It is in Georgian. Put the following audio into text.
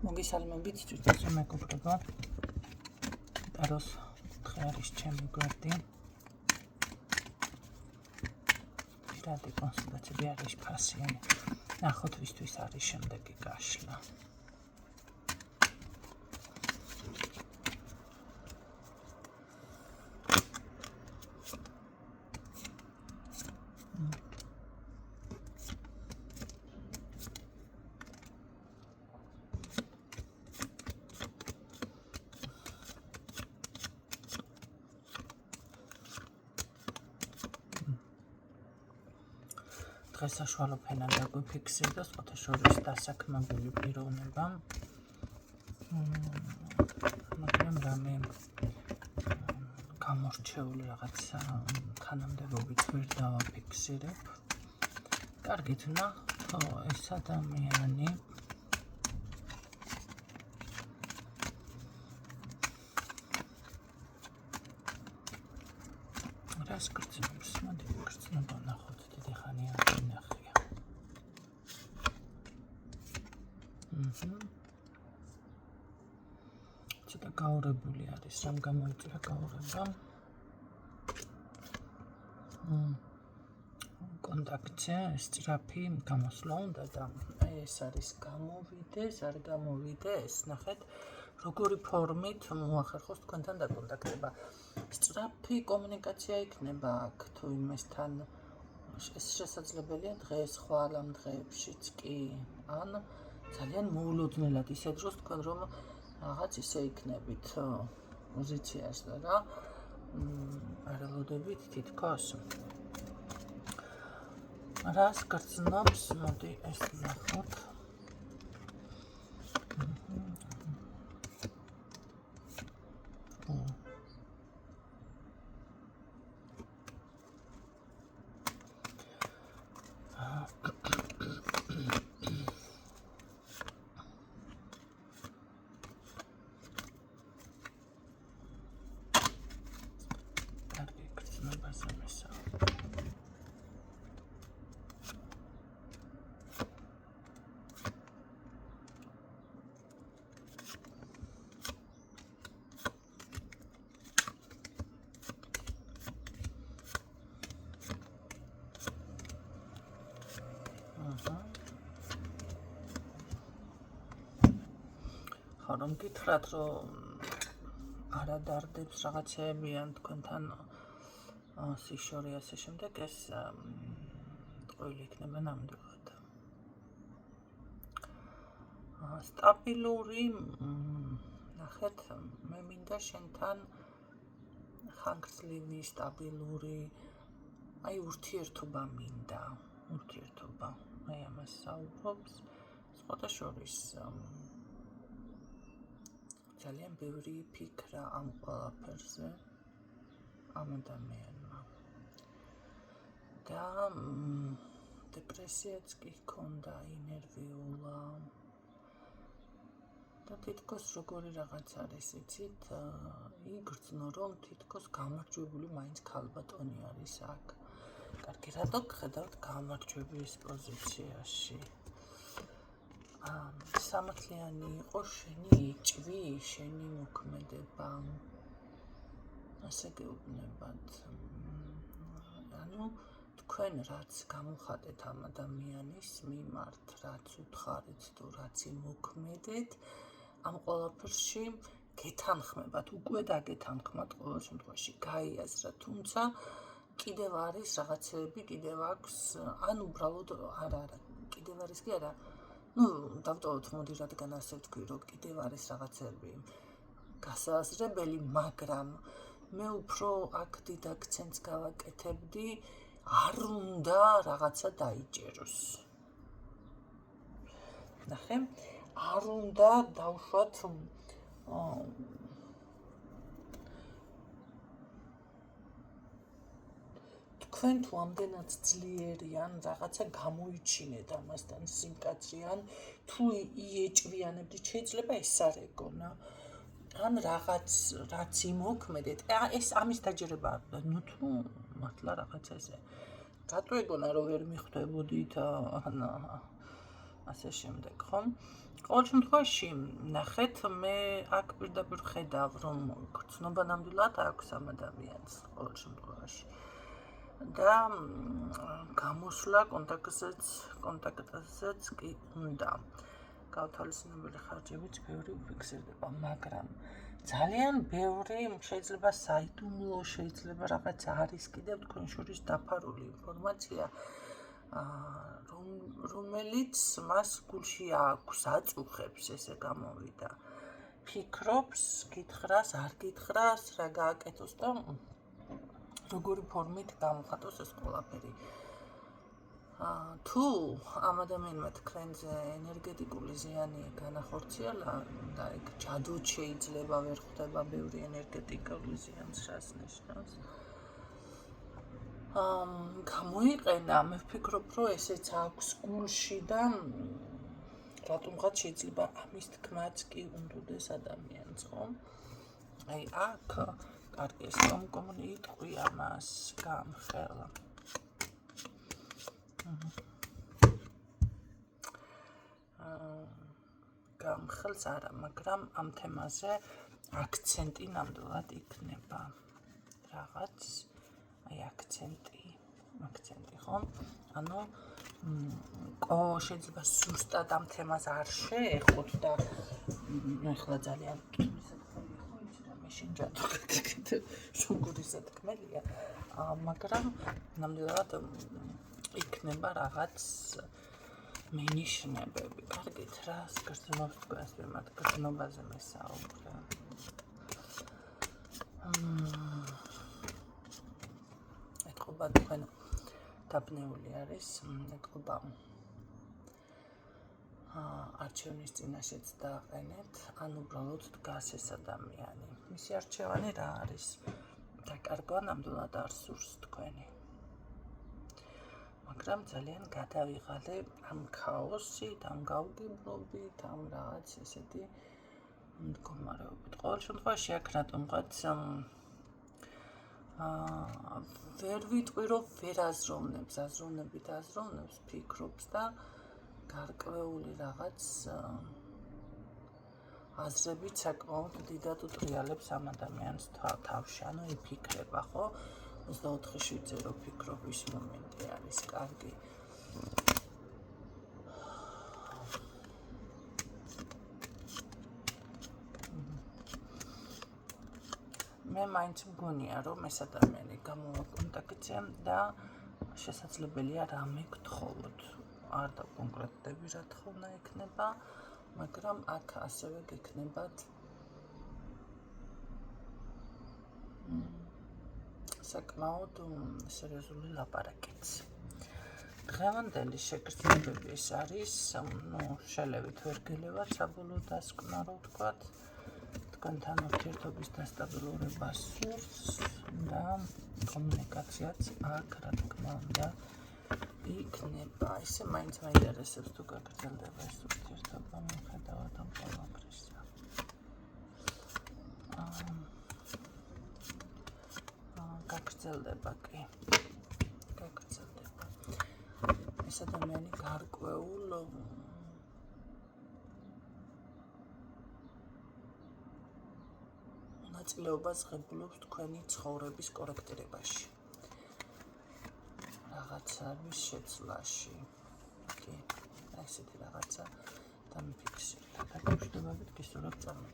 მოგესალმებით თვითონ მეგობრებო. Ტაროს დღე არის ჩემი გვერდი. პირადი კონსულტაციები არის ფასიანი. ნახოთ ვისთვის არის შემდეგი გაშლა. საშუალო ფენა დაგვიფიქსირდა, სხვათა შორის დასაქმებული პიროვნება. მაგრამ რამე გამორჩეული რაღაცა თანამდებობით ვერ დავაფიქსირებ. კარგით, ნახო, ეს ადამიანი რას გრძნობს? მოდი გრძნობა ნახოთ, დიდი ხანია ნახია. ცოტა გაურებული არის, რამ გამოიწვია გაურება. კონტაქტზე სწრაფი გამოსვლა უნდა და ეს არის გამოვიდეს, არ გამოვიდეს, ნახეთ, როგორი ფორმით მოახერხოს თქვენთან დაკონტაქტება. სწრაფი კომუნიკაცია იქნება აქ თუ იმასთან. ეს შესაძლებელია დღეს, ხვალ ამ დღეებშიც კი, ან ძალიან მოულოდნელად ისე დროს თქვენ რომ რაღაც ისე იქნებით პოზიციაში და არ ელოდებით თითქოს. რას გრძნობს, მოდი ეს ნახოთ. რომ გითხრათ, რომ არა დარდებს რაღაცეები ან თქვენთან სიშორე ასე შემდეგ, ეს ტყუილი იქნება ნამდვილად. სტაბილური, ნახეთ, მე მინდა შენთან ხანგრძლივი, სტაბილური, აი ურთიერთობა მინდა, ურთიერთობა. აი ამას საუბრობს, სხვათა შორის ძალიან ბევრი ფიქრა ამ ყველაფერზე ამ ადამიანმა და დეპრესიაც კი ჰქონდა, ინერვიულა და თითქოს როგორი რაღაც არის, იცით, იგრძნო რომ თითქოს გამარჯვებული მაინც ქალბატონი არის აქ. კარგი, რატო გხედავთ გამარჯვების პოზიციაში? სამართლიანი იყო შენი იჭვი, შენი მოქმედება, ასე გეუბნებათ. ანუ თქვენ რაც გამოხატეთ ამ ადამიანის მიმართ, რაც უთხარით თუ რაც იმოქმედეთ, ამ ყველაფერში გეთანხმებათ, უკვე დაგეთანხმათ ყოველ შემთხვევაში, გაიაზრათ, თუმცა კიდევ არის რაღაცეები, კიდევ აქვს, ან უბრალოდ არა, კიდევ არის კი არა. დავტოვოთ, მოდი, რადგან ასე ვთქვი, რომ კიდევ არის რაღაცები გასააზრებელი, მაგრამ მე უფრო აქ დიდ აქცენტს გავაკეთებდი, არ უნდა რაღაცა დაიჭეროს. ნახე, არ უნდა დავშვათ თქვენ თუ ამდენად ძლიერიან რაღაცა გამოიჩინეთ ამასთან სიმკაცრიან, თუ იეჭვიანებდით, შეიძლება ეს არ ეგონა. ან რაც იმოქმედეთ, ეს ამის დაჯერება არ უნდა, თუ მართლა რაღაცაზე. რატო ეგონა რომ ვერ მიხვდებოდით, ან ასე შემდეგ, ხო? ყოველ შემთხვევაში, ნახეთ, მე აქ პირდაპირ ხედავ, რომ გრძნობა ნამდვილად აქვს ამ ადამიანს ყოველ შემთხვევაში. და გამოსვლა კონტაქტზეც კი უნდა. გაუთავისუფლებელი ხარჯებიც ბევრი უფიქსირდება, მაგრამ ძალიან ბევრი შეიძლება საიდუმლო, შეიძლება რაღაც არის კიდევ თქვენ შორის დაფარული ინფორმაცია, რომელიც მას გულში აქვს, აწუხებს, ესე გამოვიდა. ფიქრობს, გითხრას, არ გითხრას, რა გააკეთოს და როგორი ფორმით გამოხატოს ეს ყველაფერი. თუ ამ ადამიანმა თქვენზე ენერგეტიკული ზიანი განახორციელა და ეგ ჯადოდ შეიძლება ვერ ხვდება ბევრი ენერგეტიკული ზიანს რას ნიშნავს. გამოიყენა, მე ვფიქრობ, რომ ესეც აქვს გულში და რატომღაც შეიძლება ამის თქმაც კი უნდოდეს ადამიანს, ხო? აი აქ კარგი ეს კომუნიკაცია მას გამხელა. გამხელს არა, მაგრამ ამ თემაზე აქცენტი ნამდვილად იქნება. რაღაც აი აქცენტი, ხო? ანუ შეიძლება ზუსტად ამ თემას არ შეეხოთ და ახლა ძალიან შინჯადო როგორი სათქმელია, მაგრამ ნამდვილად იქნება რაღაც მინიშნებები. კარგით, რას გრძნობს თქვენს მიმართ, გრძნობაზე მესაუბრე. ეთყობა თქვენ დაბნეული არის, ეთყობა არჩევნის წინაშეც დააყენეთ, ან უბრალოდ დგას ეს ადამიანი. მისი არჩევანი რა არის? დაკარგვა ნამდვილად არ სურს თქვენი. მაგრამ ძალიან გადავიღალე ამ ქაოსით, ამ გაუგებრობით, ამ რაღაც ესეთი მდგომარეობით. ყოველ შემთხვევაში აქ რატომღაც ვერ ვიტყვი, რომ ვერ აზროვნებს, ფიქრობს და გარკვეული რაღაც აზრებით საკმაოდ დიდად უტრიალებს ამ ადამიანს თავში, ანუ იფიქრება, ხო? 24/7-ზე რო ფიქრობ, ის მომენტი არის კარგი. მე მაინც მგონია, რომ ეს ადამიანი გამოვა კონტაქტზე და შესაძლებელია რამე გთხოვოთ. არ დაკონკრეტდები რა თხოვნა იქნება, მაგრამ აქ ასევე გექნებათ საკმაოდ სერიოზული ლაპარაკიც. დღევანდელი შეგრძნებები ეს არის, შელევით ვერ გელევათ საბოლოო დასკვნა, რო ვთქვათ, თქვენთან ურთიერთობის დასტაბილურება სურს და კომუნიკაციაც აქ, რა თქმა უნდა, იქნება. ისე მაინც მაინტერესებს თუ გაგრძელდება ეს ურთიერთობა მიუხედავად ამ ყველაფრისა. გაგრძელდება კი. გაგრძელდება. ეს ადამიანი გარკვეულ მონაწილეობას ღებულობს თქვენი ცხოვრების კორექტირებაში. რაღაცების შეცვლაში. კი, ესეთი რაღაცა დამიფიქსირდა. დაგუშვებებით გისურვებთ წარმატებას.